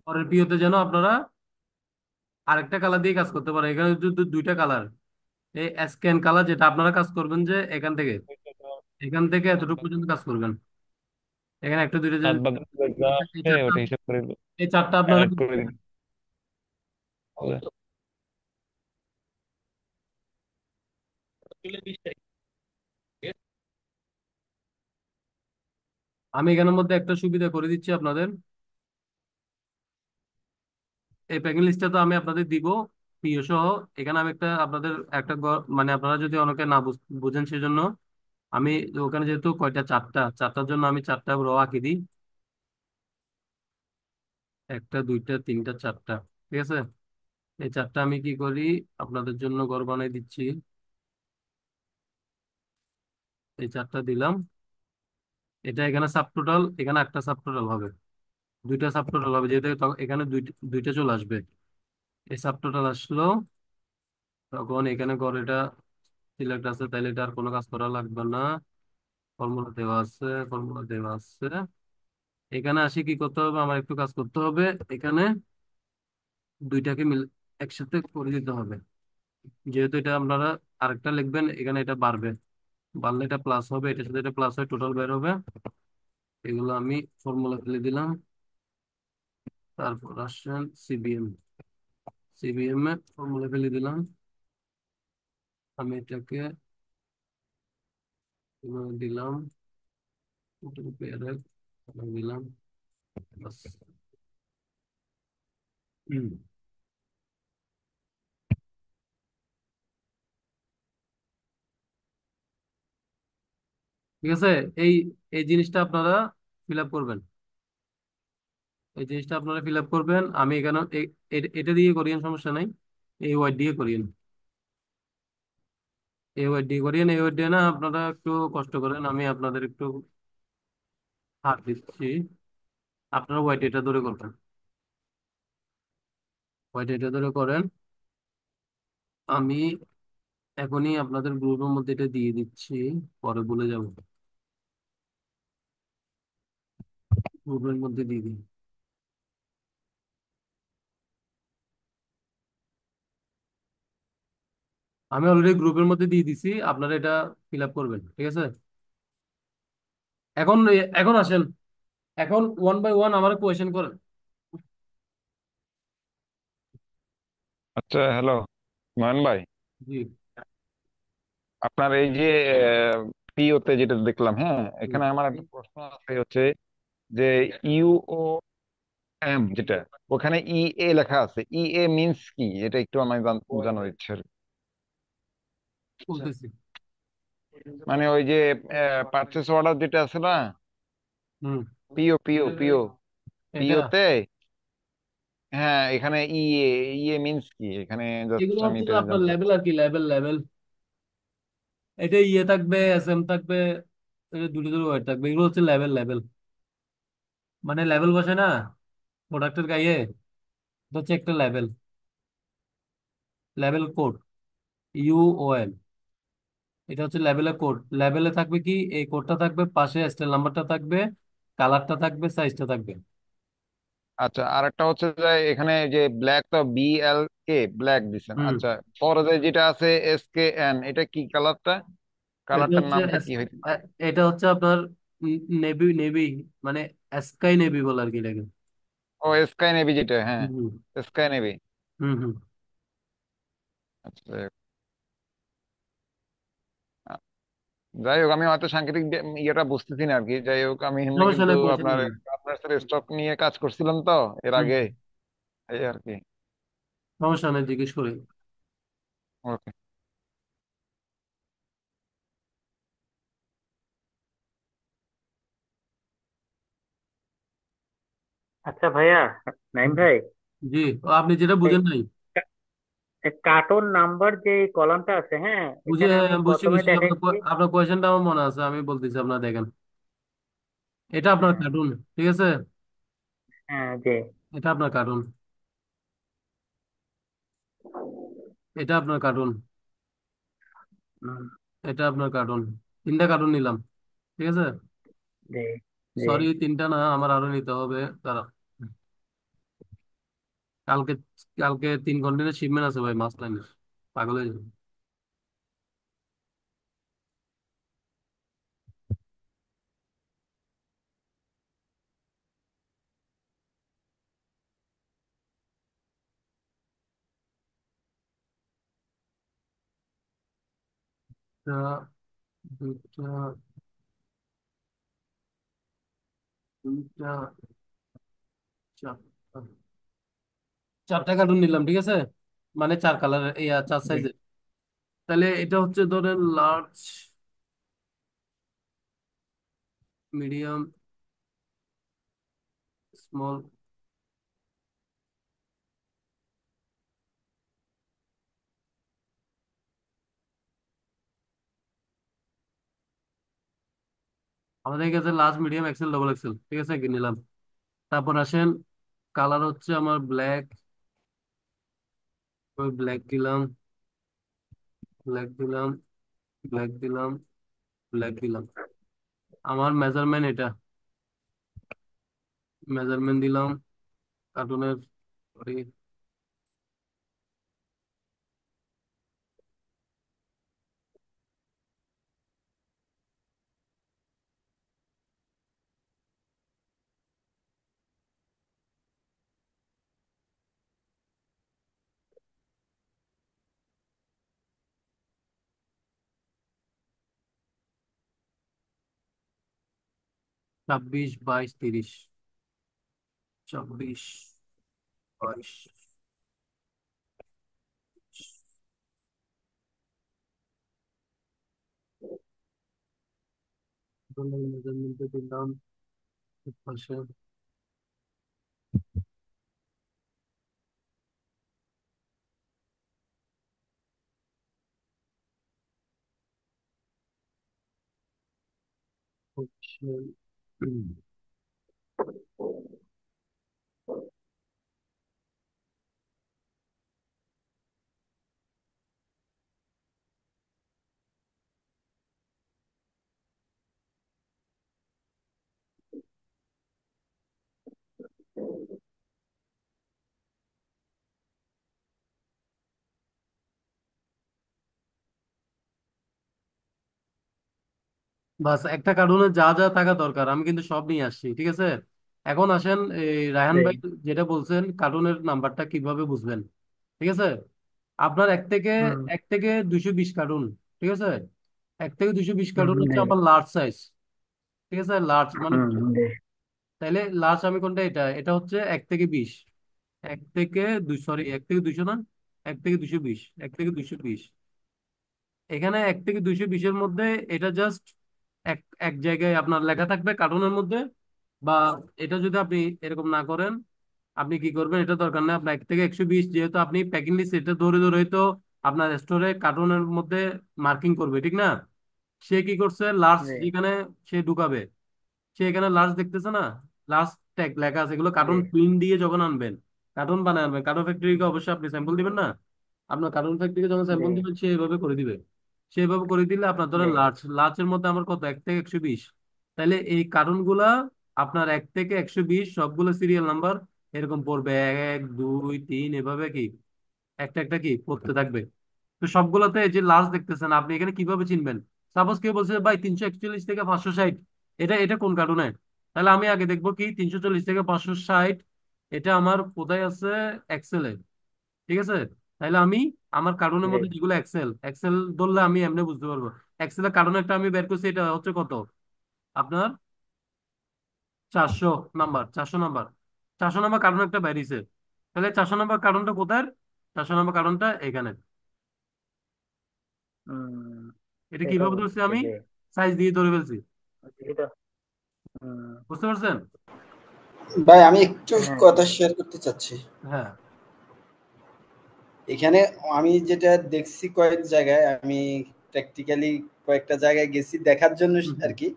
পরের পিওতে যেন আপনারা আরেকটা কালার দিয়ে কাজ করতে পারেন। এখানে দুইটা কালার, এই স্ক্যান কালার, যেটা আপনারা কাজ করবেন যে এখান থেকে এতটুকু পর্যন্ত কাজ করবেন। এখানে একটা দুইটা হাত বাদ যা এই আছে চারটা ওটা হিসাব করে এই চারটা আপনারা অ্যাড করে দিন। আমি এখানের মধ্যে একটা সুবিধা করে দিচ্ছি আপনাদের। এই প্যাকিং লিস্টটা তো আমি আপনাদের দিব পিও সহ। এখানে আমি আপনাদের একটা মানে আপনারা যদি অনেকে না বুঝেন সেজন্য আমি ওখানে যেহেতু কয়টা চারটার জন্য আমি চারটা রো আঁকি দিই। একটা দুইটা তিনটা চারটা, ঠিক আছে। এই চারটা আমি কি করি, আপনাদের জন্য ঘর বানাই দিচ্ছি। এই চারটা দিলাম। এটা এখানে সাব টোটাল, এখানে একটা সাব টোটাল হবে, দুইটা সাব টোটাল হবে, যেহেতু এখানে দুইটা দুইটা চলে আসবে। এই সাব টোটাল আসলো, তখন এখানে ঘর এটা সিলেক্ট আছে, তাইলে এটা আর কোনো কাজ করা লাগবে না। ফর্মুলা দেওয়া আছে, ফর্মুলা দেওয়া আছে। এখানে আসি কি করতে হবে, আমার একটু কাজ করতে হবে। এখানে দুইটাকে একসাথে করে দিতে হবে। যেহেতু এটা আপনারা আরেকটা লিখবেন, এখানে এটা বাড়বে, বাড়লে এটা প্লাস হবে, এটার সাথে এটা প্লাস হয়ে টোটাল বের হবে। এগুলো আমি ফর্মুলা ফেলে দিলাম। তারপর আসেন সিবিএম, সিবিএম এ ফর্মুলা ফেলে দিলাম। আমি এটাকে দিলাম, দিলাম বাস। হুম, ঠিক আছে। এই এই জিনিসটা আপনারা ফিল আপ করবেন, এই জিনিসটা আপনারা ফিল আপ করবেন। আমি এখানে এটা দিয়ে করিয়েন, সমস্যা নাই। এই ওয়ার্ড দিয়ে করিয়েন, এই ওয়ার্ড দিয়ে করিয়েন, এই ওয়ার্ড দিয়ে না আপনারা একটু কষ্ট করেন, আমি আপনাদের একটু হাত দিচ্ছি। আপনারা ওয়াইট এটা ধরে করবেন, ওয়াইট এটা ধরে করেন। আমি এখনই আপনাদের গ্রুপের মধ্যে এটা দিয়ে দিচ্ছি, পরে বলে যাব। গ্রুপের মধ্যে দিয়ে দিন। আমি অলরেডি গ্রুপের মধ্যে দিয়ে দিছি, আপনারা এটা ফিল আপ করবেন, ঠিক আছে। এখন এখন আসেন, এখন ওয়ান বাই ওয়ান আমার কোয়েশ্চেন করেন। আচ্ছা, হ্যালো নয়ন ভাই, জি। আপনার এই যে পিওতে যেটা দেখলাম, হ্যাঁ, হুম। এখানে আমার একটা প্রশ্ন আছে হচ্ছে যে ইউও এম যেটা, ওখানে ই এ লেখা আছে, ই এ মিন্স কি? এটা একটু আমার জানার ইচ্ছে আর কি। বলতেছি। মানে ওই যে পারচেস অর্ডার যেটা আছে না, হুম। পিও পিও পিও এটা পিওতে, হ্যাঁ, এখানে ই এ, ই এ মিন্স কি এখানে? জাস্ট এগুলো আমি হচ্ছে যে এটা আপনার জানতে লেভেল আর কি, লেভেল লেভেল। এটা ইয়ে থাকবে, এস এম থাকবে, এটা দুটো দুটো ওয়ার্ড থাকবে, এগুলো হচ্ছে লেভেল লেভেল। মানে লেভেল বসে না প্রোডাক্টের গায়ে, এটা হচ্ছে একটা লেভেল, লেভেল কোড, ইউওএল। এটা হচ্ছে লেভেলের কোড। লেভেলে থাকবে কি, এই কোডটা থাকবে, পাশে স্টেল নাম্বারটা থাকবে, কালারটা থাকবে, সাইজটা থাকবে। আচ্ছা, আর একটা হচ্ছে যে এখানে যে ব্ল্যাক, তো বি এল কে ব্ল্যাক দিছেন, হুম। আচ্ছা। পরে যে যেটা আছে এস কে এন, এটা কি কালারটা? এটা কালারটার হচ্ছে নামটা কি হইতে পারে? এটা হচ্ছে আপনার নেভি নেভি, মানে স্কাই নেভি বলে আর কি এটাকে। ও, স্কাই নেভি যেটা, হ্যাঁ, হুম স্কাই নেভি। হুম হুম। আচ্ছা, আ- যাই হোক, আমি হয়তো সাংকেতিক ইয়েটা বুঝতেছি না আর কি। যাই হোক, আমি এমনি সমস্যা কিন্তু নেই, কোয়েশ্চেন আপনার করেন। আপনার সাথে স্টক নিয়ে কাজ করছিলাম তো এর হুম। আগে, এই আর কি। সমস্যা নেই, জিজ্ঞেস করি। ওকে। আচ্ছা ভাইয়া, নাইম হুম। ভাই, জি। ও, আপনি যেটা বুঝেন নাই। কার্টুন নাম্বার যে কলামটা আছে, হ্যাঁ, বুঝে, এখানে আমি বুঝছি প্রথমে বুঝছি, দেখাইছি। আপনার কোয়েশ্চেনটা আমার মনে আছে, আমি বলতেছি আপনার, দেখেন। এটা আপনার হ্যাঁ, কার্টুন, ঠিক আছে। হ্যাঁ, যে এটা আপনার কার্টুন, এটা আপনার কার্টুন, উম, এটা আপনার কার্টুন। তিনটা কার্টুন নিলাম, ঠিক আছে। যে যে সরি, তিনটা না, আমার আরো নিতে হবে, তারা। কালকে কালকে 3 কন্টেনার শিপমেন্ট আছে ভাই, মাছ লাইনের। পাগল হয়ে যাবে। একটা, দুইটা, দুইটা, চারটা, 4টা কার্টুন নিলাম, ঠিক আছে? মানে 4 কালারের, এই 4 সাইজের। তাহলে এটা হচ্ছে ধরেন লার্জ, মিডিয়াম, স্মল। আমাদের কাছে large, medium, XL, double XL, ঠিক আছে, কি নিলাম। তারপর আসেন, কালার হচ্ছে আমার ব্ল্যাক, ওই ব্ল্যাক দিলাম, ব্ল্যাক দিলাম, ব্ল্যাক দিলাম, ব্ল্যাক দিলাম। আমার মেজারমেন্ট এটা, মেজারমেন্ট দিলাম কার্টুনের। সরি, 26, 22, 30, 26, 22, মেজারমেন্ট দিলাম পাশে। হচ্ছে উম, বাস একটা কার্টুনে যা যা থাকা দরকার আমি কিন্তু সব নিয়ে আসছি, ঠিক আছে। এখন আসেন, এই রায়হান জি। ভাই যেটা বলছেন কার্টুনের নাম্বারটা কিভাবে বুঝবেন, ঠিক আছে। আপনার হুম। 1 থেকে 220 কার্টুন, ঠিক আছে। 1 থেকে 220 কার্টুন জি। হচ্ছে আমার লার্জ সাইজ, ঠিক আছে, লার্জ মানে। জি। তাইলে লার্জ আমি কোনটা, এটা এটা হচ্ছে 1 থেকে 20, 1 থেকে 2, সরি 1 থেকে 200 না, 1 থেকে 220, 1 থেকে 220। এখানে 1 থেকে 220-এর মধ্যে এটা জাস্ট এক এক জায়গায় আপনার লেখা থাকবে কার্টুনের মধ্যে। বা এটা যদি আপনি এরকম না করেন, আপনি কি করবেন, এটা দরকার নেই আপনার 1 থেকে 120, যেহেতু আপনি প্যাকিং লিস্ট এটা ধরে ধরে তো আপনার স্টোরে কার্টুনের মধ্যে মার্কিং করবে, ঠিক না। সে কি করছে, লার্জ জি। যেখানে সে ঢুকাবে, সে এখানে লার্জ দেখতেছে না, লার্জ ট্যাগ লেখা আছে, এগুলো জি। কার্টুন প্রিন্ট দিয়ে যখন আনবেন, কার্টুন বানায় আনবেন, কার্টুন ফ্যাক্টরিকে অবশ্যই আপনি স্যাম্পল দিবেন না। আপনার কার্টুন ফ্যাক্টরিকে যখন জি। স্যাম্পল দিবেন সে এইভাবে করে দিবে। সেভাবে করে দিলে আপনার জি। ধরেন লার্জ, লার্জের মধ্যে আমার কত, 1 থেকে 120। তাহলে এই কার্টুন গুলা আপনার 1 থেকে 120 সবগুলো সিরিয়াল নাম্বার এরকম পড়বে, 1, 2, 3, এভাবে কি একটা একটা কি পড়তে থাকবে। তো সবগুলোতে এই যে লার্জ দেখতেছেন, আপনি এখানে কিভাবে চিনবেন? সাপোজ কেউ বলছে ভাই 341 থেকে 560, এটা এটা কোন কার্টুনে? তাহলে আমি আগে দেখবো কি 340 থেকে 560, এটা আমার কোথায় আছে, এক্সেলে, ঠিক আছে। তাহলে আমি আমার কার্টুনের জি। মধ্যে যেগুলো এক্সেল, এক্সেল ধরলে আমি এমনি বুঝতে পারবো। এক্সেলের কার্টুন একটা আমি বের করছি, এটা হচ্ছে কত আপনার, 400 নাম্বার, 400 নাম্বার, 400 নাম্বার কার্টুন একটা বেরিয়েছে। তাহলে 400 নাম্বার কার্টুনটা কোথায়? 400 নাম্বার কার্টুনটা এখানে। হুম। এটা এটা কিভাবে ধরছি বুঝছি। আমি? জি। সাইজ দিয়ে ধরে ফেলছি। এটা। হুম। বুঝতে পারছেন? ভাই আমি একটু হ্যাঁ। কথা শেয়ার করতে চাচ্ছি হ্যাঁ। এখানে। আমি যেটা দেখছি কয়েক জায়গায়, আমি প্র্যাকটিক্যালি কয়েকটা জায়গায় গেছি দেখার জন্য হুম, আর হুম, কি।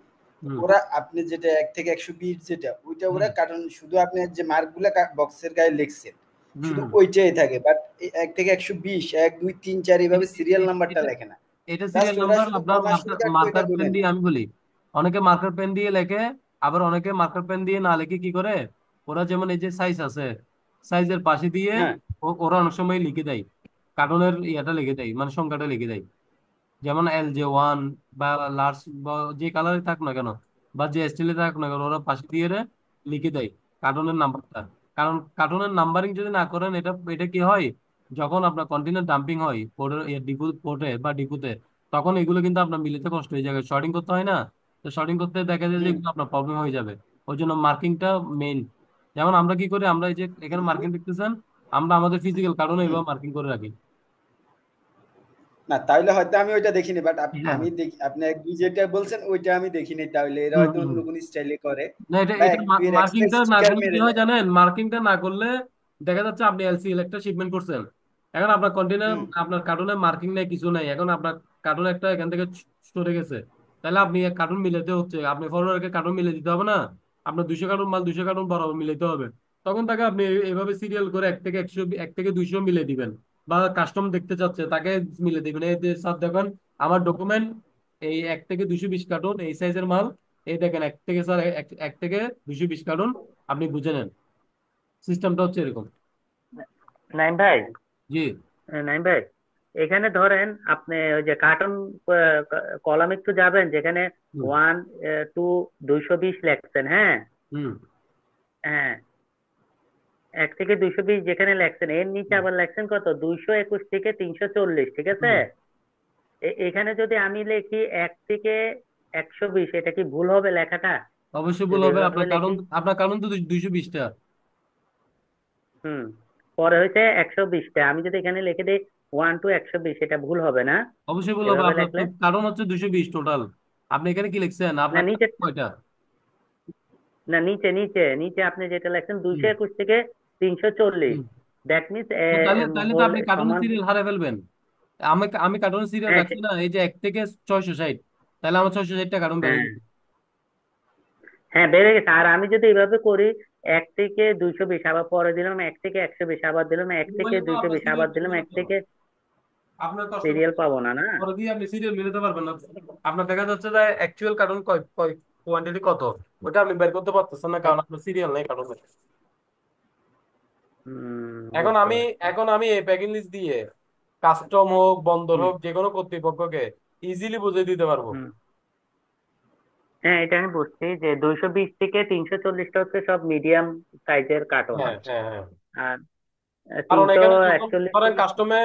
হুম, ওরা আপনি যেটা 1 থেকে 120 যেটা ওইটা হুম, ওরা কারণ শুধু আপনি যে মার্কগুলা বক্সের গায়ে লিখছেন হুম, শুধু হুম। ওইটাই থাকে, বাট 1 থেকে 120 1, 2, 3, 4 এইভাবে এ- সিরিয়াল এ- নাম্বারটা এটা লেখে না। এটা জাস্ট সিরিয়াল ওরা নাম্বার শুধু আপনার কমা মার্কার, সংখ্যা কয়টা মার্কার পেন গুনে দিয়ে, নেয়। আমি বলি, অনেকে মার্কার পেন দিয়ে লেখে, আবার অনেকে মার্কার পেন দিয়ে না লিখে কি করে, ওরা যেমন এই যে সাইজ আছে, সাইজের পাশে দিয়ে হ্যাঁ। ওরা অনেক সময় লিখে দেয়, কার্টনের ইয়েটা লিখে দেয়, মানে সংখ্যাটা লিখে দেয়। যেমন LJ1 বা লার্জ বা যে কালারে থাক না কেন, বা যে স্টাইলে থাক না কেন, ওরা পাশে দিয়ে লিখে দেয় কার্টনের নাম্বারটা। কারণ কার্টনের নাম্বারিং যদি না করেন, এটা এটা কি হয়, যখন আপনার কন্টেনার ডাম্পিং হয় পোর্টের ডিপো পোর্টে বা ডিপোতে, তখন এগুলো কিন্তু আপনার মিলিতে কষ্ট হয়ে যাবে, শর্টিং করতে হয় না। তো শর্টিং করতে দেখা যায় যে হুম এগুলো আপনার প্রবলেম হয়ে যাবে। ওই জন্য মার্কিংটা মেইন। যেমন আমরা কি করি, আমরা এই যে এখানে মার্কিং দেখতেছেন, আমরা আমাদের ফিজিক্যাল কার্টনে হুম। এইভাবে মার্কিং করে রাখি। না তাহলে হয়তো আমি ওইটা দেখিনি, বাট হ্যাঁ। আমি দেখি আপনি যেটা বলছেন ওইটা আমি দেখিনি, তাহলে এরা হুম হয়তো হুম। অন্য কোনো স্টাইলে করে না, এটা বা এটা এক দুইয়ের এক্সট্রা মার্কিংটা না স্টিকার করলে কি মেরে হয় দেয়। জানেন, মার্কিংটা না করলে দেখা যাচ্ছে আপনি এলসিএল একটা শিপমেন্ট করছেন, এখন আপনার কন্টেনার, হুম আপনার কার্টুনে মার্কিং নেই, কিছু নাই, এখন আপনার কার্টুন একটা এখান থেকে সরে গেছে, তাহলে আপনি কার্টুন মিলাতে হচ্ছে, আপনি ফরওয়ার্ডকে কার্টুন মিলে দিতে হবে না, আপনার 200 কার্টুন মাল 200 কার্টুন বরাবর মিলাতে হবে। তখন তাকে আপনি এভাবে সিরিয়াল করে 1 থেকে 100, 1 থেকে 200 মিলে দিবেন। বা কাস্টম দেখতে চাচ্ছে তাকে মিলে দিবেন, এই যে স্যার দেখেন আমার ডকুমেন্ট, এই 1 থেকে 220 কার্টুন এই সাইজের মাল, এই দেখেন এক থেকে স্যার 1 থেকে 220 কার্টুন, আপনি বুঝে নেন। সিস্টেমটা হচ্ছে এরকম। নাইম ভাই, জি। নাইম ভাই, এখানে ধরেন আপনি ওই যে কার্টন কলাম একটু যাবেন, যেখানে হুম 1 টু 220 লেখছেন, হ্যাঁ। হুম হ্যাঁ, 1 থেকে 220 যেখানে লেখছেন, এর নিচে হুম আবার লেখছেন কত, 221 থেকে 340, ঠিক আছে। হুম। এখানে যদি আমি লিখি 1 থেকে 120, এটা কি ভুল হবে লেখাটা? অবশ্যই ভুল যদি হবে, এভাবে আপনার কারণ, লিখি। আপনার কারণ তো 220টা। হুম। পরে হয়েছে 120টা, আমি যদি এখানে লিখে দিই 1 to 120, এটা ভুল হবে না অবশ্যই ভুল হবে, এভাবে আপনার তো লিখলে? কারণ হচ্ছে 220 টোটাল। আপনি এখানে কি লিখছেন, না আপনার নিচে, কারণ কয়টা? না নিচে নিচে নিচে আপনি যেটা লেখছেন দুইশো হুম একুশ থেকে 340, হুম। দ্যাট মিনস তো তাহলে তাহলে তো হোল আপনি কার্টুনের সমান। সিরিয়াল হারিয়ে ফেলবেন। আমি আমি কার্টুনের সিরিয়াল হ্যাঁ রাখছি না, এই যে 1 থেকে 660, তাহলে আমার 660টা কার্টুন বেড়ে হ্যাঁ যাবে। হ্যাঁ, বেড়ে গেছে। আর আমি যদি এইভাবে করি, 1 থেকে 220 আবার পরে দিলাম, 1 থেকে 120 আবার দিলাম, এক থেকে মোবাইলে তো দুইশো আপনার বিশ সিরিয়াল আবার দিলাম, পাবেন না এক তো, থেকে আপনার কষ্ট সিরিয়াল করতে পাবো না, না। পরে দিয়ে আপনি সিরিয়াল মিলাতে পারবেন না। আপনার দেখা যাচ্ছে যে অ্যাকচুয়াল কার্টুন কয় কয় কোয়ান্টিটি কত, ওটা আপনি বের করতে পারতেছেন না, কারণ আপনার সিরিয়াল নেই কার্টুনে। এখন বুঝতে আমি পারছি। এখন আমি এই প্যাকিং লিস্ট দিয়ে কাস্টম হোক, বন্দর হুম হোক, যে কোনো কর্তৃপক্ষকে ইজিলি বুঝিয়ে দিতে পারবো। হুম। হ্যাঁ, এটা আমি বুঝছি যে 220 থেকে 340টা হচ্ছে সব মিডিয়াম সাইজের কার্টন। হ্যাঁ আচ্ছা। হ্যাঁ হ্যাঁ। আর কারণ তিনশো এখানে যখন একচল্লিশ ধরেন গুলো। কাস্টমে,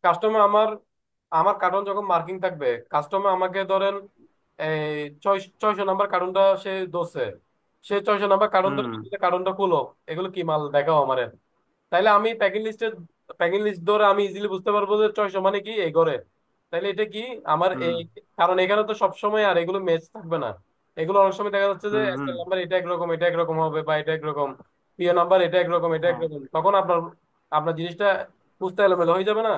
কাস্টমে আমার, আমার কার্টন যখন মার্কিং থাকবে, কাস্টমে আমাকে ধরেন এই 600 নাম্বার কার্টুনটা সে ধরছে, সে 600 নাম্বার কার্টুন ধরে হুম বলছে, কার্টুনটা খুলো, এগুলো কি মাল দেখাও আমারে। তাইলে আমি প্যাকিং লিস্ট ধরে আমি ইজিলি বুঝতে পারবো যে 600 মানে কি এই ঘরে। তাইলে এটা কি আমার হুম এই, কারণ এখানে তো সব সময় আর এগুলো ম্যাচ থাকবে না। এগুলো অনেক সময় দেখা যাচ্ছে যে হুম হুম। এসএল নাম্বার এটা একরকম, এটা একরকম হবে, বা এটা একরকম, পিও নাম্বার এটা একরকম, এটা হ্যাঁ, একরকম, তখন আপনার, আপনার জিনিসটা বুঝতে এলোমেলো হয়ে যাবে না,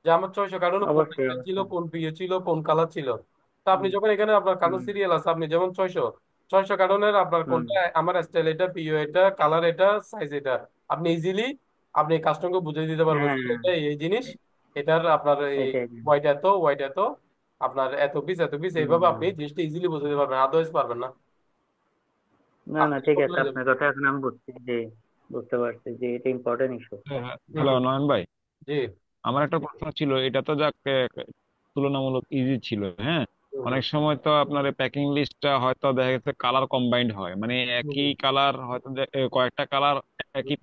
যে আমার 600 কার্টুনে কোন অবশ্যই এসএল ছিল, অবশ্যই। কোন পিও ছিল, কোন কালার ছিল। তো আপনি হুম যখন এখানে আপনার কার্টুন হুম সিরিয়াল আছে, আপনি যেমন 600 কার্টুনের আপনার হুম। কোনটা আমার স্টাইল এটা, পিও এটা, কালার এটা, সাইজ এটা, আপনি ইজিলি আপনি কাস্টমারকে বুঝিয়ে দিতে পারবেন যে হ্যাঁ, এটা এই জিনিস, এটার আপনার এই এটাই। ওয়াইট এত, ওয়াইট এত, আপনার এত পিস এত পিস, এইভাবে হুম। আপনি জিনিসটা ইজিলি বুঝতে পারবেন, আদারওয়াইজ পারবেন না। না না, আপনার ঠিক আছে, প্রবলেম হয়ে যাবে। আপনার কথা এখন আমি বুঝছি যে, বুঝতে পারছি যে এটা ইম্পর্টেন্ট ইস্যু। হুম হ্যালো হুম। নয়ন ভাই, জি। আমার একটা প্রশ্ন ছিল। এটা তো যাক তুলনামূলক ইজি ছিল, হ্যাঁ। হুম হুম অনেক সময় তো আপনার প্যাকিং লিস্টটা হয়তো দেখা গেছে কালার কম্বাইন্ড হয়, মানে একই হুম কালার হয়তো কয়েকটা কালার একই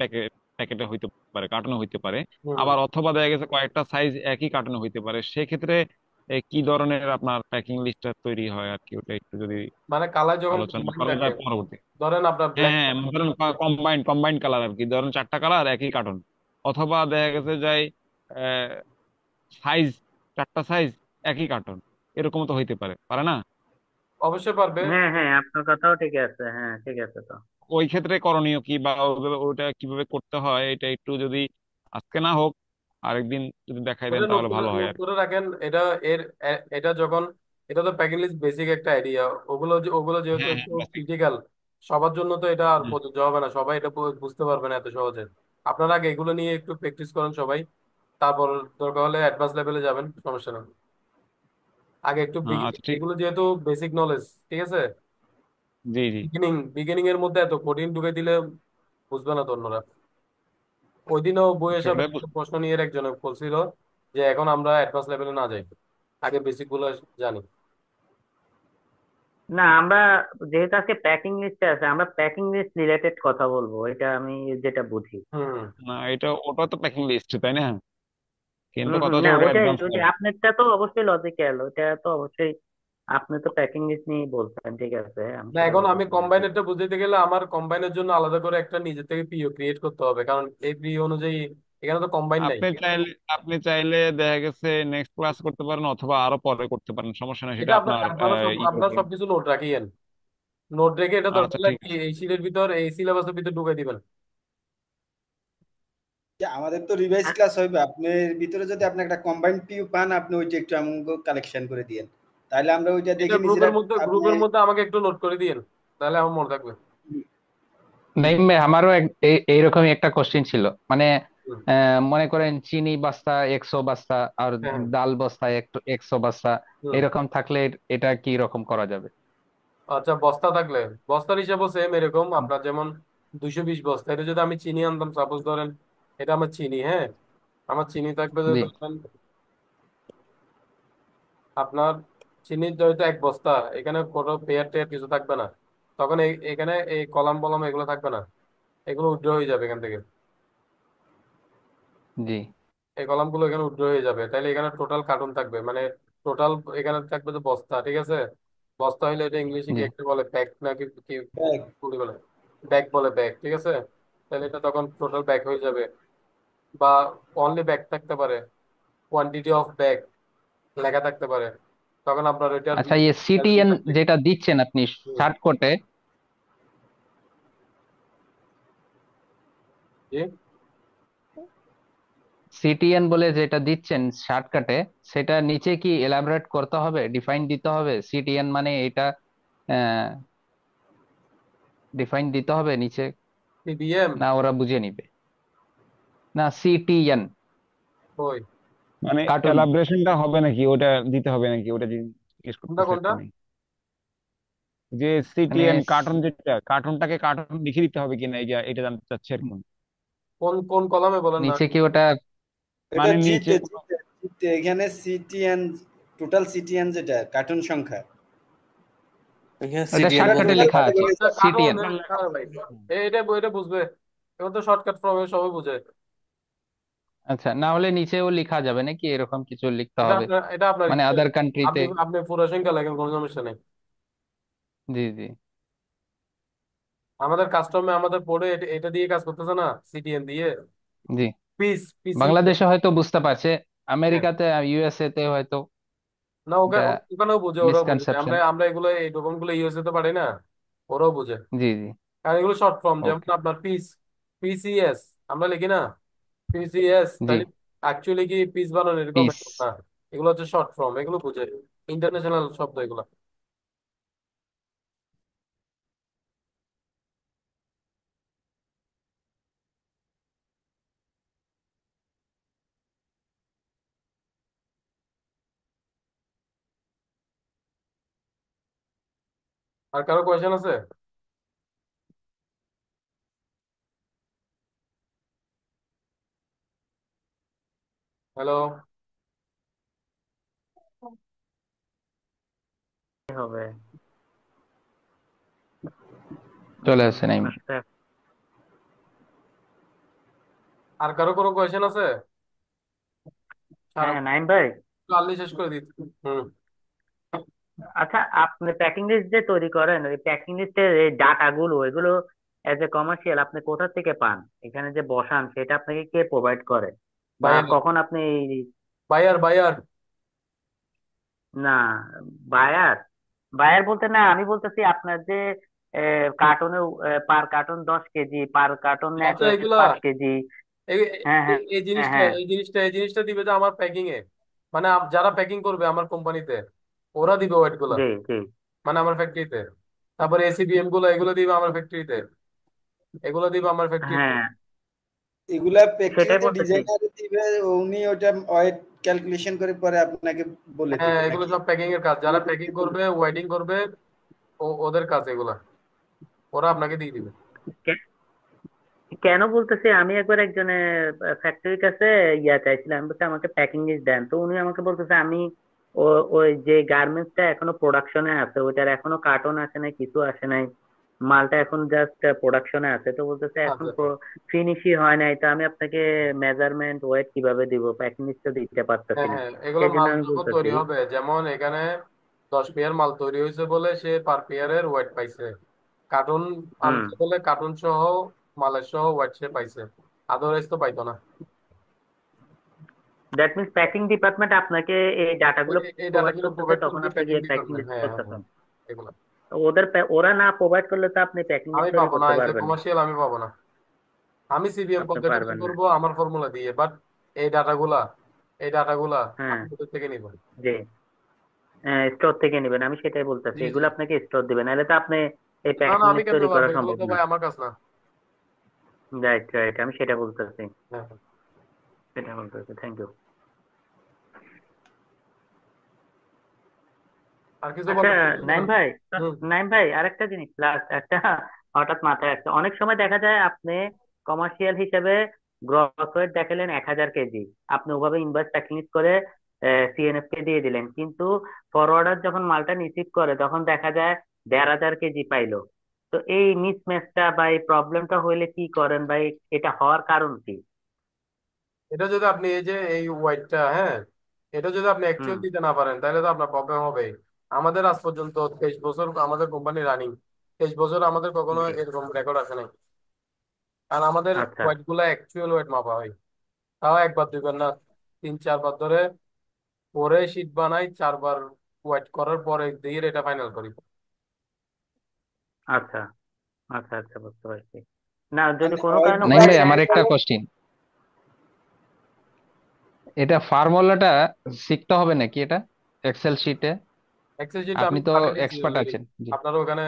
প্যাকেটে হইতে পারে, কার্টুনে হইতে পারে। হুম হুম। আবার অথবা দেখা গেছে কয়েকটা সাইজ একই কার্টুনে হইতে পারে। সেক্ষেত্রে কি ধরনের আপনার প্যাকিং লিস্টটা তৈরি হয় আর কি, ওটা একটু যদি মানে কালার যখন আলোচনা combine করা থাকে, যায় পরবর্তী। ধরেন আপনার হ্যাঁ ব্ল্যাক, হ্যাঁ, মনে করেন কম্বাইন্ড কম্বাইন্ড কালার আর কি, ধরেন চারটা কালার একই কার্টুন, অথবা দেখা গেছে যায় সাইজ, চারটা সাইজ একই কার্টন, এরকম তো হইতে পারে, পারে না? অবশ্যই পারবে। হ্যাঁ হ্যাঁ, আপনার কথাও ঠিক আছে, হ্যাঁ ঠিক আছে তো। ওই ক্ষেত্রে করণীয় কি, বা ওটা কিভাবে করতে হয়, এটা একটু যদি আজকে না হোক আরেকদিন যদি দেখাই দেন ওটা নোট তাহলে করে, ভালো হয় নোট আর কি। করে রাখেন। এটা এর এটা যখন, এটা তো প্যাকিং লিস্ট বেসিক একটা আইডিয়া, ওগুলো ওগুলো যেহেতু হ্যাঁ হ্যাঁ, একটু basic। ক্রিটিক্যাল, সবার জন্য তো এটা আর হুম। প্রযোজ্য হবে না, সবাই এটা বুঝতে পারবে না এত সহজে। আপনারা আগে এগুলো নিয়ে একটু প্র্যাকটিস করেন সবাই, তারপর দরকার হলে অ্যাডভান্স লেভেলে যাবেন, সমস্যা নেই। আগে একটু আচ্ছা ঠিক। এগুলো যেহেতু বেসিক নলেজ, ঠিক আছে, জি জি। বিগিনিং বিগিনিং এর মধ্যে এত কঠিন ঢুকে দিলে বুঝবে না তো অন্যরা। ওই দিনও বইয়ের সামনে সেটাই কিছু প্রশ্ন নিয়ে একজনে বলছিল যে এখন আমরা অ্যাডভান্স লেভেলে না যাই, আগে বেসিক গুলো জানি। না, আমরা যেহেতু আজকে প্যাকিং লিস্টে আছে, আমরা প্যাকিং লিস্ট রিলেটেড কথা বলবো, এটা আমি যেটা বুঝি। হুম। না, এটা ওটা তো প্যাকিং লিস্ট তাই না, কিন্তু হম কথা হম, হচ্ছে না ওটা ওটাই অ্যাডভান্স ওটাই লেভেল। আপনারটা তো অবশ্যই লজিক্যাল, ওটা তো অবশ্যই। আপনি তো প্যাকিং লিস্ট নিয়ে বলছেন, ঠিক আছে, আমি না, সেটা এখন আমি বলতেছি না যে। কম্বাইনেরটা বুঝতে গেলে আমার কম্বাইনের জন্য আলাদা করে একটা নিজে থেকে পিও ক্রিয়েট করতে হবে, কারণ এই পিও অনুযায়ী এখানে তো কম্বাইন নাই। আপনি চাইলে আপনি চাইলে দেখা গেছে নেক্সট ক্লাস করতে পারেন অথবা আরো পরে করতে পারেন, সমস্যা নেই, এটা সেটা আপনার আপনার আপনারা সব ই আপনারা করবেন। সবকিছু নোট রাখিয়েন, নোট রেখে এটা দরকার আচ্ছা হলে ঠিক কি আছে। এই সিলের ভিতর এই সিলেবাসের ভিতর ঢুকাই দিবেন। যে আমাদের তো রিভাইজ ক্লাস হইবে, আপনার ভিতরে যদি আপনি একটা কম্বাইন্ড পিউ পান, আপনি ওইটা একটু আমাকে কালেকশন করে দিয়েন, তাহলে আমরা ওইটা এটা দেখে নিজেরা আপনি। গ্রুপের মধ্যে আমাকে একটু নোট করে দিয়েন, তাহলে আমার মনে থাকবে। নাইম ভাই, আমারও এইরকমই একটা কোশ্চেন ছিল। মানে হুম। মনে করেন চিনি বস্তা 100 বস্তা আর হ্যাঁ। ডাল বস্তা 100 বস্তা, হুম। এরকম থাকলে এটা কি রকম করা যাবে? আচ্ছা, বস্তা থাকলে বস্তার হিসাবও সেম এরকম, আপনার যেমন 220 বস্তা, এটা যদি আমি চিনি আনতাম সাপোজ ধরেন, এটা আমার চিনি, হ্যাঁ, আমার চিনি থাকবে যে জি ধরেন আপনার চিনির যেহেতু 1 বস্তা, এখানে কোনো পেয়ার টেয়ার কিছু থাকবে না, তখন এখানে এই কলাম বলাম এগুলো থাকবে না, এগুলো উইথড্র হয়ে যাবে এখান থেকে। জি এই কলামগুলো এখানে উইথড্র হয়ে যাবে, তাহলে এখানে টোটাল কার্টুন থাকবে, মানে টোটাল এখানে থাকবে যে বস্তা, ঠিক আছে। বস্তা হইলে এটা ইংলিশে কি জি একটা বলে, ব্যাগ নাকি কি হ্যাঁ, বলে বলে, ব্যাগ বলে, ব্যাগ, ঠিক আছে। তাহলে এটা তখন টোটাল ব্যাগ হয়ে যাবে, বা অনলি ব্যাগ থাকতে পারে, কোয়ান্টিটি অফ ব্যাগ লেখা থাকতে পারে, তখন আপনার ওইটার আচ্ছা, এই সিটিএন যেটা দিচ্ছেন আপনি হুম, শর্টকাটে, জি। সিটিএন বলে যেটা দিচ্ছেন শর্টকাটে, সেটা নিচে কি এলাবোরেট করতে হবে, ডিফাইন দিতে হবে? সিটিএন মানে এটা ডিফাইন দিতে হবে নিচে, পিবিএম। না ওরা বুঝে নিবে? না, সিটিএন ওই মানে কার্টুন। এলাবোরেশনটা হবে নাকি, ওটা দিতে হবে নাকি, ওটা জিজ্ঞেস কোনটা করতেছে কোনটা? আর কি। যে মানে সিটিএন কার্টুন, যেটা কার্টুনটাকে কার্টুন লিখে দিতে হবে কিনা, এই যে এটা জানতে চাচ্ছি আর কি। কোন কোন কলামে বলেন না। নিচে কি ওটা? এটা মানে নিচে জিতে জিতে জিতে এখানে সিটিএন, টোটাল সিটিএন যেটা কার্টুন সংখ্যা। এখানে ওটা সিরিয়াল এটা বলতে শর্টকাটে কি টোটাল লেখা আছে, কতগুলো কার্টুন সিটিএন। ভাই, এটা এটা বুঝবে, এখন তো শর্টকাট ফর্মে সবাই বুঝে। আচ্ছা, না হলে নিচেও লেখা যাবে নাকি, এরকম কিছু লিখতে এটা হবে? আপনার এটা আপনার মানে ইচ্ছে, আদার কান্ট্রিতে। আপনি আপনি পুরো সংখ্যা লেখেন, কোনো সমস্যা নেই। জি জি আমাদের কাস্টমে আমাদের পড়ে এটা এটা দিয়ে কাজ করতেছে না, সিটিএন দিয়ে। জি। পিস পিসি। বাংলাদেশে হয়তো বুঝতে পারছে, হ্যাঁ। আমেরিকাতে ইউএসএ তে হয়তো না, এটা ওখানেও বুঝে, ওরাও বুঝে, মিসকনসেপশন। আমরা আমরা এগুলো এই ডকুমেন্ট গুলো ইউএসএ তে পারি না, ওরাও বুঝে। জি জি কারণ এগুলো শর্ট ফর্ম, যেমন ওকে। আপনার পিসিএস আমরা লিখি না, পিসিএস, জি তাহলে অ্যাকচুয়ালি কি পিস বানানো এরকম পিস। এরকম না, এগুলো হচ্ছে শর্ট ফর্ম, এগুলো বুঝে, ইন্টারন্যাশনাল শব্দ এগুলো। আর কারো কোয়েশ্চেন আছে? হ্যালো। হবে। চলে আসছে নাই? আচ্ছা। আর কারো কোনো কোয়েশ্চেন আছে? সারা হ্যাঁ নাইম ভাই, কালই শেষ করে দিচ্ছি। হুম। আচ্ছা, আপনি প্যাকিং লিস্ট যে তৈরি করেন, ওই প্যাকিং লিস্টের এই ডাটা গুলো, এগুলো এজ এ কমার্শিয়াল আপনি কোথা থেকে পান? এখানে যে বসান সেটা আপনাকে কে প্রোভাইড করে, বা বায়ার কখন আপনি বায়ার বায়ার না, বায়ার, বায়ার বলতে না, আমি বলতেছি আপনার যে কার্টুনে per carton 10 KG, per carton net আচ্ছা, হচ্ছে এগুলা 5 কেজি। এই হ্যাঁ হ্যাঁ এই এই হ্যাঁ জিনিসটা হ্যাঁ। দিবে যে আমার প্যাকিং এ, মানে যারা প্যাকিং করবে আমার কোম্পানিতে, ওরা দিবে ওয়েট গুলা, জি জি। মানে আমার ফ্যাক্টরিতে। তারপরে এসিবিএম গুলো এগুলো দিবে আমার ফ্যাক্টরিতে, এগুলো দিবে আমার ফ্যাক্টরিতে। হ্যাঁ, এগুলা সেটাই ফ্যাক্টরিতে বলতেছি। ডিজাইনার দিবে, উনি ওটা ওয়েট ক্যালকুলেশন করে পরে আপনাকে বলে হ্যাঁ, দিবে এগুলো নাকি? সব প্যাকিং এর কাজ, যারা প্যাকিং করবে ওয়েডিং করবে, ওদের কাজ এগুলা, ওরা আপনাকে দিয়ে দিবে। কেন বলতেছি, আমি একবার একজনের ফ্যাক্টরির কাছে চাইছিলাম, আমি বলছি আমাকে প্যাকিং লিস্ট দেন, তো উনি আমাকে বলতেছে আমি ওই যে গার্মেন্টসটা এখনো প্রোডাকশনে আছে, ওইটার এখনো কার্টন আসে নাই, কিছু আসে নাই, মালটা এখন জাস্ট প্রোডাকশনে আছে, তো বলতেছে এখন আচ্ছা আচ্ছা। ফিনিশই হয় নাই, তো আমি আপনাকে মেজারমেন্ট ওয়েট কিভাবে দিব, প্যাকিং লিস্ট তো দিতে পারতেছি হ্যাঁ না। হ্যাঁ, এগুলো সেই জন্য মাল আমি যখন বলতেছি। তৈরি হবে, যেমন এখানে 10 পেয়ার মাল তৈরি হয়েছে বলে সে পার পেয়ারের ওয়েট পাইছে, কার্টুন হুম। আনছে বলে কার্টুন সহ মালের সহ ওয়েট সে পাইছে, আদারওয়াইজ তো পাইতো না। দ্যাট মিনস প্যাকিং ডিপার্টমেন্ট আপনাকে এই ডাটাগুলো এই প্রোভাইড ডাটাগুলো করতেছে, প্রোভাইড তখন করবে আপনি প্যাকিং গিয়ে প্যাকিং ডিপার্টমেন্ট। লিস্ট হ্যাঁ হ্যাঁ করতেছেন। হ্যাঁ, এগুলো ওরা না প্রোভাইড করলে তো আপনি প্যাকিং আমি লিস্ট তৈরি পাবো না, করতে এজ এ পারবেন না। কমার্শিয়াল আমি পাবো না। আমি সিবিএম আপনি পদ্ধতি পারবেন না। করবো আমার ফর্মুলা দিয়ে, বাট এই ডাটাগুলা এই ডাটাগুলা হ্যাঁ। আমি কোথা থেকে নিব? জি। স্টোর থেকে নেবেন, আমি সেটাই বলতেছি, জি জি। এগুলো আপনাকে স্টোর দিবেন, নাহলে তো আপনি এই না না, প্যাকিং আমি লিস্ট কেমনে তৈরি করা পারবো? এগুলো সম্ভব তো না। ভাই আমার কাছ না। রাইট রাইট, আমি সেটা বলতেছি। হ্যাঁ। সেটা বলতেছি, থ্যাংক ইউ। আর কিছু আচ্ছা, বলার নাইম বলেন। ভাই, হুম। নাইম ভাই আরেকটা জিনিস লাস্ট একটা হঠাৎ মাথায় আসছে, অনেক সময় দেখা যায় আপনি কমার্শিয়াল হিসেবে গ্রস ওয়েট দেখালেন 1000 কেজি, আপনি ওভাবে ইনভয়েস প্যাকিং করে সিএনএফ কে দিয়ে দিলেন, কিন্তু ফরওয়ার্ডার যখন মালটা রিসিভ করে তখন দেখা যায় 1500 কেজি পাইলো। তো এই মিসম্যাচটা বা এই প্রবলেমটা হইলে কি করেন ভাই? এটা হওয়ার কারণ কি? এটা যদি আপনি এই যে এই ওয়াইটটা, হ্যাঁ, এটা যদি আপনি হুম। অ্যাকচুয়াল দিতে না পারেন তাহলে তো আপনার প্রবলেম হবে। আমাদের আজ পর্যন্ত 23 বছর আমাদের কোম্পানি রানিং, 23 বছর আমাদের কখনো জি। এরকম রেকর্ড আসে নাই। আর আমাদের আচ্ছা ওয়েট গুলা অ্যাকচুয়াল ওয়েট মাপা হয়, তাও একবার দুইবার না, 3-4 বার ধরে পরে শীট বানাই, 4 বার ওয়েট করার পরে দিয়ে এটা ফাইনাল করি। আচ্ছা আচ্ছা আচ্ছা, বুঝতে পারছি। না, যদি মানে কোনো ওয়েট কারণে নাইম হয়ে ভাই, যায় আমার একটা তাহলে। কোশ্চিন, এটা ফর্মুলাটা শিখতে হবে নাকি এটা এক্সেল শিটে? এক্সেল শিট আপনি আমি তো পাঠিয়ে দিয়েছি এক্সপার্ট অলরেডি, আছেন, জি। আপনারা ওখানে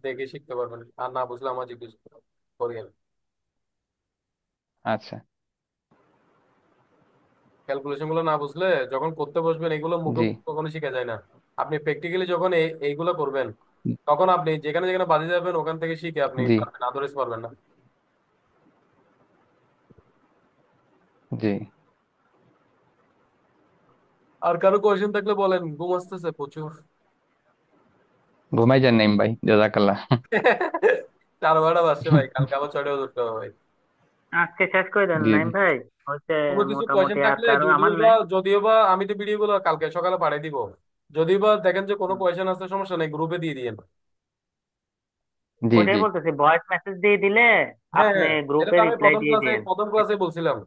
দেখে শিখতে পারবেন, আর না বুঝলে আমার জিজ্ঞেস করিয়েন। আচ্ছা। ক্যালকুলেশন গুলো না বুঝলে যখন করতে বসবেন, এগুলো মুখে জি মুখে কখনো শেখা যায় না। আপনি প্র্যাকটিক্যালি যখন এইগুলো করবেন, তখন আপনি যেখানে যেখানে বাজে যাবেন ওখান থেকে শিখে আপনি জি পারবেন, আদারওয়াইজ পারবেন না। জি। আর কারো কোয়েশ্চেন থাকলে বলেন, ঘুম আসতেছে প্রচুর। ঘুমাই যান নাইম ভাই, জাজাকাল্লাহ। 4 বারটা বাজছে ভাই, কালকে আবার 6টায় উঠতে হবে ভাই। আজকে শেষ করে দেন জি নাইম জি। ভাই, হচ্ছে কোনো কিছু কোয়েশ্চেন মোটামুটি আর থাকলে কারো যদিও আমার বা নাই। যদিও বা আমি তো ভিডিও গুলো কালকে সকালে পাঠিয়ে দিব, যদিও বা দেখেন যে কোনো কোয়েশ্চেন আছে সমস্যা নেই, গ্রুপে দিয়ে দিয়েন। জি ওটাই জি। বলতেছি, ভয়েস মেসেজ দিয়ে দিলে হ্যাঁ আপনি হ্যাঁ, এটা গ্রুপে তো আমি রিপ্লাই প্রথম দিয়ে ক্লাসে দিন। প্রথম ক্লাসে বলছিলাম,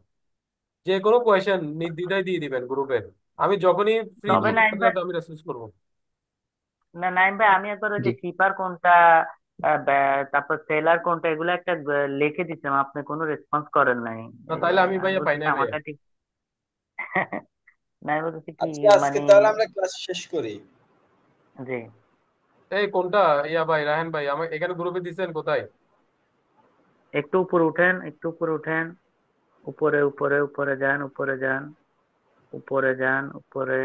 যে কোনো কোয়েশ্চেন নির্দ্বিধায় দিয়ে দিবেন গ্রুপে, আমি যখনই ফ্রি তবে পাবো নাইম ভাই, আমি রেসপন্স করবো। না নাইম ভাই, আমি একবার ওই জি। যে শিপার কোনটা, তারপর সেলার কোনটা, এগুলো একটা লিখে দিচ্ছিলাম, আপনি কোনো রেসপন্স করেন নাই। না তাইলে আমি আমি ভাইয়া পাই বলতেছি নাই ভাইয়া। আমারটা ঠিক না, আমি বলতেছি কি আজকে আজকে মানে। তাহলে আমরা ক্লাস শেষ করি। জি। এই কোনটা? ইয়া ভাই, রাহেন ভাই, আমার এখানে গ্রুপে দিচ্ছেন কোথায়? একটু উপরে উঠেন, একটু উপরে উঠেন, উপরে উপরে উপরে যান, উপরে যান, উপরে যান, উপরে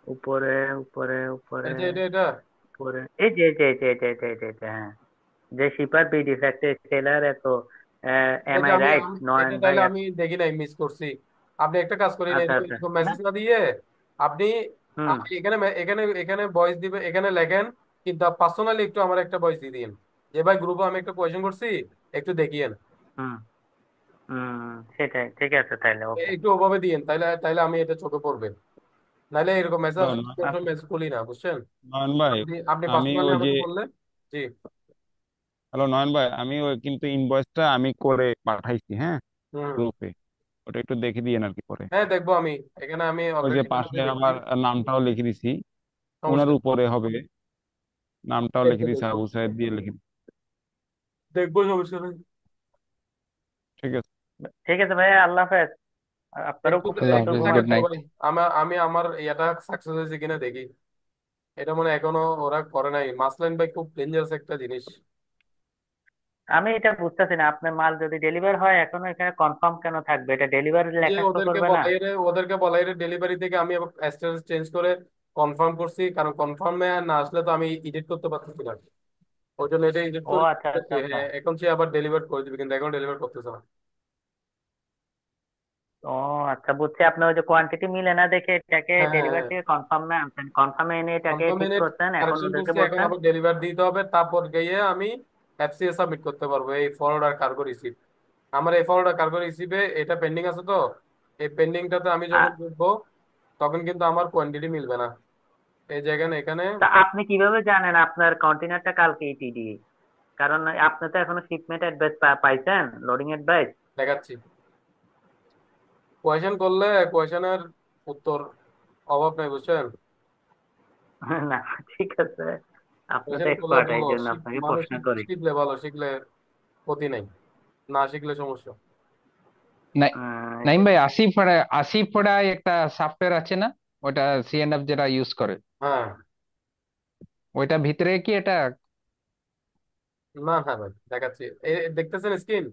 উপরে উপরে এই উপরে যে এটা উপরে, এই যে এই যে এই যে এই যে এই যে এই যে এই যে, হ্যাঁ, যে শিপার বি ডিফেক্টেড সেলার এত, এই এম যে আই আমি রাইট আমি নয়ন এটা ভাই? তাইলে আমি দেখি নাই, মিস করছি। আপনি একটা কাজ করেন, আচ্ছা আচ্ছা। এরকম না। মেসেজ না দিয়ে আপনি হুম আপনি এখানে এখানে এখানে ভয়েস দিবে, এখানে লেখেন, কিন্তু পার্সোনালি একটু আমার একটা ভয়েস দিয়ে দিন, যে ভাই গ্রুপে আমি একটা কোয়েশ্চেন করছি, একটু দেখিয়েন। হুম সেটাই ঠিক আছে, তাইলে ওকে। একটু ওভাবে দিয়েন, তাইলে তাইলে আমি এটা চোখে পড়বে। নাইলে এরকম মেসেজ হ্যালো আচ্ছা মেসেজ করি না, বুঝছেন? নয়ন ভাই, আপনি আপনি আমি পার্সোনালি ওই যে আমাকে বললে। জি। হ্যালো নয়ন ভাই, আমি ওই কিন্তু ইনভয়েসটা আমি করে পাঠাইছি, হ্যাঁ, হুম। গ্রুপে। ওটা একটু দেখে দিয়েন আর কি পরে। হ্যাঁ দেখবো আমি, এখানে আমি ওই যে অলরেডি পাশে দেখছি। আবার নামটাও লিখে দিছি, ওনার সমস্যা নেই। উপরে হবে, নামটাও দেখবো লিখে দিছি, দেখবো আবু সাহেব দিয়ে লিখে দিছি। দেখবো, সমস্যা নেই। ঠিক আছে। ঠিক আছে ভাই, আল্লাহ হাফেজ। আপনারও একটু খুব আল্লাহ দ্রুত একটু হাফেজ, ঘুমান। গুড থাকবো নাইট। ভাই। আমি ইয়াটা সাকসেস হয়েছে কিনা দেখি। এটা মানে এখনো ওরা করে নাই। মাসলাইন ভাই খুব ডেঞ্জারাস একটা জিনিস। আমি এটা বুঝতেছি না, আপনার মাল যদি ডেলিভার হয় এখনো এখানে কনফার্ম কেন থাকবে? এটা ডেলিভারি যে লেখা শো ওদেরকে করবে না? বলাই রে, ওদেরকে বলাই রে ডেলিভারি থেকে আমি স্ট্যাটাস চেঞ্জ করে কনফার্ম করছি, কারণ কনফার্মে না আসলে তো আমি এডিট করতে পারতেছি না। ওই জন্য এটা এডিট ও করে আচ্ছা আচ্ছা দিতেছি। আচ্ছা। হ্যাঁ, এখন সে আবার ডেলিভার করে দিবে, কিন্তু এখন ডেলিভার করতেছে না। ও আচ্ছা, বুঝছি। আপনি ওই যে কোয়ান্টিটি মিলে না দেখে এটাকে হ্যাঁ হ্যাঁ ডেলিভারি হ্যাঁ, থেকে কনফার্মে আনছেন, কনফার্মে এনে এটাকে কনফার্ম ঠিক মিনিট করছেন, এখন কারেকশন ওদেরকে করছি, এখন বলছেন। আবার ডেলিভার দিতে হবে, তারপর গিয়ে আমি এফসিএ সাবমিট করতে পারবো এই ফরওয়ার্ড আর কার্গো রিসিভ। আমার এই ফরওয়ার্ড আর কার্গো রিসিভে এটা পেন্ডিং আছে তো, এই পেন্ডিংটাতে আমি যখন আ- ঢুকবো তখন কিন্তু আমার কোয়ান্টিটি মিলবে না এই জায়গায় না এখানে। তা আপনি কিভাবে জানেন আপনার কন্টেনারটা কালকে ইটিডি? কারণ আপনি তো এখনো শিপমেন্ট অ্যাডভাইস পাইছেন, লোডিং অ্যাডভাইস। দেখাচ্ছি, কোয়েশন করলে কোয়েশনের উত্তর অভাব নাই, বুঝছেন? না, ঠিক আছে, আপনি তো কোয়েশন করলে এক্সপার্ট, এই ভালো, জন্য আপনাকে মানুষ প্রশ্ন করি। শিখলে ভালো, শিখলে ক্ষতি নেই, না শিখলে সমস্যা। নাই, আহ, নাইম ভাই, আসিফ পড়ায় একটা সফটওয়্যার আছে না, ওটা সিএনএফ যেটা ইউজ করে, হ্যাঁ, ওইটা ভিতরে কি এটা? না হ্যাঁ ভাই দেখাচ্ছি, দেখতেছেন স্ক্রিন?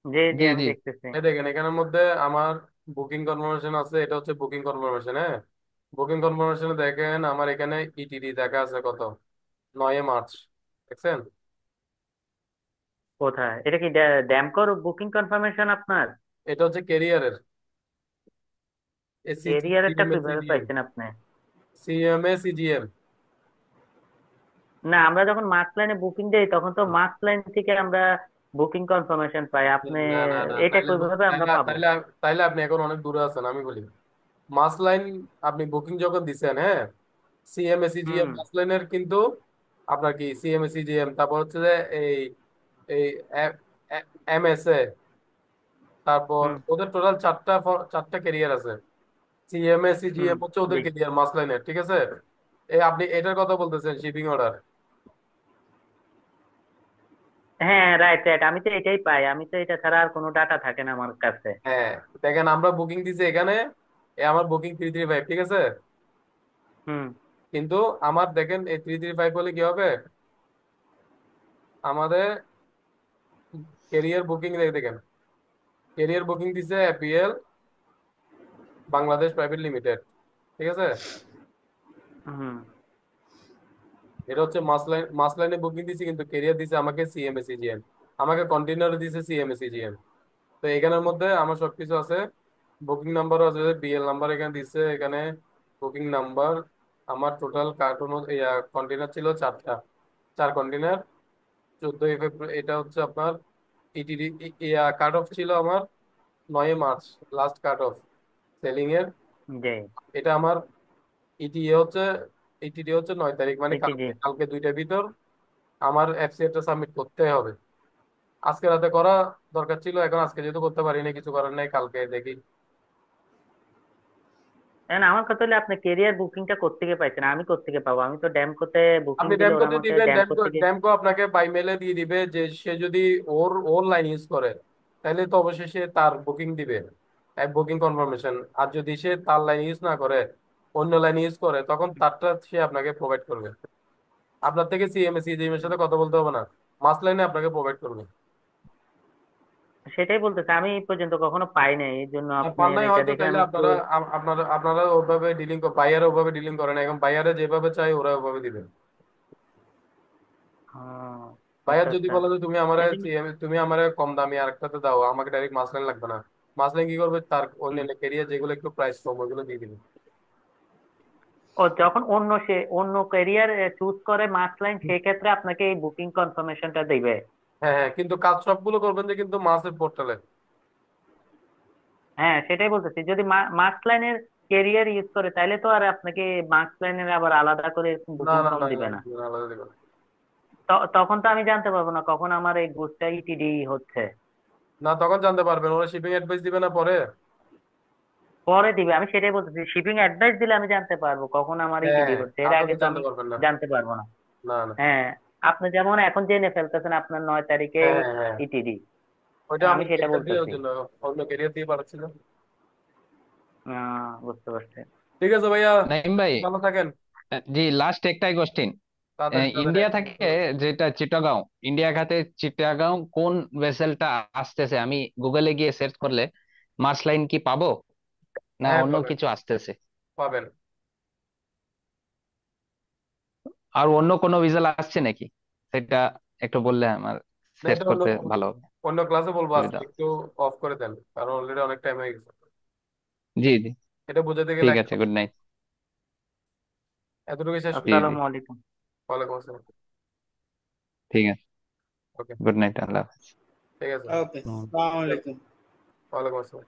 জি জি, জি আমি জি। দেখতেছি। এই দেখেন এখানের মধ্যে আমার বুকিং কনফার্মেশন আছে, এটা হচ্ছে বুকিং কনফার্মেশন। হ্যাঁ, বুকিং কনফার্মেশনে দেখেন আমার এখানে ইটিডি দেখা আছে কত, 9 মার্চ, দেখছেন? কোথায় এটা? কি ড্যামকোর বুকিং কনফার্মেশন আপনার? এটা হচ্ছে ক্যারিয়ারের, এসিজি, এরিয়ারটা সিএমএ, কিভাবে সিজিএম, পাইছেন আপনি? CMA, CGM. না, আমরা যখন মার্কস লাইনে বুকিং দেই তখন তো মার্কস লাইন থেকে আমরা বুকিং কনফার্মেশন পাই। আপনি না না না, এটা তাইলে কিভাবে আমরা তাইলে পাবো? তাইলে তাইলে আপনি এখন অনেক দূরে আছেন, আমি বলি। মাস লাইন আপনি বুকিং যখন দিচ্ছেন, হ্যাঁ, সিএমএ, সিজিএম হুম মাস লাইনের কিন্তু আপনার কি সিএমএ, সিজিএম, তারপর হচ্ছে যে এই এই এমএসএ, তারপর হুম ওদের টোটাল চারটা ক্যারিয়ার আছে। সিএমএ, হুম। সিজিএম হচ্ছে ওদের জি। ক্যারিয়ার মাস লাইনের, ঠিক আছে? এই আপনি এটার কথা বলতেছেন, শিপিং অর্ডার। হ্যাঁ, রাইট রাইট, আমি তো এটাই পাই, আমি তো এটা ছাড়া আর কোনো ডাটা থাকে না আমার কাছে। হ্যাঁ, দেখেন আমরা বুকিং দিছি এখানে, আমার বুকিং 335, ঠিক আছে? হুম কিন্তু আমার দেখেন এই 335 হলে কি হবে, আমাদের ক্যারিয়ার বুকিং দেখেন, ক্যারিয়ার বুকিং দিছে এপিএল বাংলাদেশ প্রাইভেট লিমিটেড, ঠিক আছে? হুম এটা হচ্ছে মাস লাইনে বুকিং দিছে, কিন্তু ক্যারিয়ার দিছে আমাকে সিএমএ, সিজিএম, আমাকে কন্টেইনার দিছে সিএমএ, সিজিএম। তো এখানের মধ্যে আমার সবকিছু আছে, বুকিং নাম্বারও আছে, বিএল নাম্বার এখানে দিছে, এখানে বুকিং নাম্বার। আমার টোটাল কার্টুন কন্টেইনার ছিল 4টা, 4 কন্টেইনার, 14 ফেব্রুয়ারি। এটা হচ্ছে আপনার ইটিডি, কাট অফ ছিল আমার 9 March, last cut off selling এর। জি। এটা আমার ইটিএ হচ্ছে, ইটিডি হচ্ছে 9 তারিখ, মানে এইচডি। কালকে, কালকে 2টার ভিতর আমার এফসিএ টা সাবমিট করতে হবে। আজকে রাতে করা দরকার ছিল, এখন আজকে যেহেতু করতে পারিনি, কিছু করার নাই, কালকে দেখি। এখন আমার কথা হলে আপনি কেরিয়ার বুকিংটা কোত্থেকে পাইছেন, আমি কোত্থেকে পাবো? আমি তো ড্যামকোতে বুকিং আপনি দিলে ওরা ড্যামকোতে আমাকে দিবেন, ড্যামকো ড্যামকো থেকে। ড্যামকো আপনাকে বাই মেলে দিয়ে দিবে, যে সে যদি ওর ওর লাইন ইউজ করে তাহলে তো অবশ্যই সে তার বুকিং দিবে, এক বুকিং কনফার্মেশন। আর যদি সে তার লাইন ইউজ না করে, অন্য লাইন ইউজ করে, তখন তারটা সে আপনাকে প্রোভাইড করবে। আপনার থেকে সিএমএ, সিজিএম এর সাথে কথা বলতে হবে না, মাস লাইনে আপনাকে প্রোভাইড করবে। সেটাই বলতেছে, আমি এই পর্যন্ত কখনো পাই নাই, এই জন্য আর পান আপনার নাই এটা হয়তো, দেখে তাহলে আমি একটু। আপনারা আপনারা ওভাবে ডিলিং, বাইরে ওভাবে ডিলিং করেন, এখন বাইরে যেভাবে চাই ওরা ওভাবে দিবে। বাইরে আচ্ছা যদি আচ্ছা। বলো যে তুমি আমার এই যে তুমি আমার কম দামি আরেকটাতে দাও, আমাকে ডাইরেক্ট মাস লাইন লাগবে না, মাস লাইন কি করবে, তার হুম। অন্যান্য ক্যারিয়ার যেগুলো একটু প্রাইস কম ওইগুলো দিয়ে দিবে। ও যখন অন্য ক্যারিয়ার চুজ করে মার্কস লাইন, সেক্ষেত্রে আপনাকে এই বুকিং কনফার্মেশনটা দিবে। হ্যাঁ হ্যাঁ, কিন্তু কাজ সবগুলো করবেন যে কিন্তু মাসের পোর্টালে। হ্যাঁ, সেটাই বলতেছি, যদি মার্কস লাইনের ক্যারিয়ার ইউজ করে তাহলে তো আর আপনাকে মার্কস লাইনের আবার আলাদা করে না বুকিং না ফর্ম না না, দিবে না। আলাদা দিবে না। তখন তো আমি জানতে পারবো না কখন আমার এই গুডসটা ইটিডি হচ্ছে। না, তখন জানতে পারবেন, ওরা শিপিং অ্যাডভাইস দিবে না পরে। পরে দিবে, আমি সেটাই বলতেছি, শিপিং অ্যাডভাইস দিলে আমি জানতে পারবো কখন আমার হ্যাঁ, ইটিডি হচ্ছে, এর আগে আগে তো তো জানতে আমি পারবেন না। জানতে পারবো না। না না। হ্যাঁ, আপনি যেমন এখন জেনে ফেলতেছেন আপনার 9 তারিখে হ্যাঁ হ্যাঁ হ্যাঁ, ইটিডি, ওইটা আমি আমি সেটা ক্যারিয়ার দিয়ে ওর বলতেছি। জন্য, অন্য ক্যারিয়ার দিয়ে পাঠাচ্ছি না। বুঝতে পারছি। ঠিক আছে ভাইয়া, নাইম ভাই, ভালো থাকেন, জি, লাস্ট একটাই কোশ্চিন। তাড়াতাড়ি তাড়াতাড়ি ইন্ডিয়া একদম। থেকে, যেটা চিটাগাঁও, ইন্ডিয়া খাতে চিটাগাঁও কোন ভেসেলটা আসতেছে, আমি গুগলে গিয়ে সার্চ করলে মার্স লাইন কি পাবো, না হ্যাঁ অন্য পাবেন, কিছু আসতেছে? পাবেন। আর অন্য কোনো ভেসেল আসছে নাকি? সেটা একটু বললে আমার না, সেট এটা অন্য করতে ভালো হবে, অন্য ক্লাসে বলবো, আজকে সুবিধা হবে। একটু অফ করে দেন, কারণ অলরেডি অনেক টাইম হয়ে গেছে। জি জি, এটা বোঝাতে গেলে ঠিক আছে, গুড নাইট। এতটুকু শেষ জি করি। জি, আসসালামু আলাইকুম। ওয়ালাইকুম আসসালাম। ঠিক আছে, ওকে, গুড নাইট, আল্লাহ হাফেজ। ঠিক আছে। ওকে, আসসালামু আলাইকুম। ওয়ালাইকুম আসসালাম।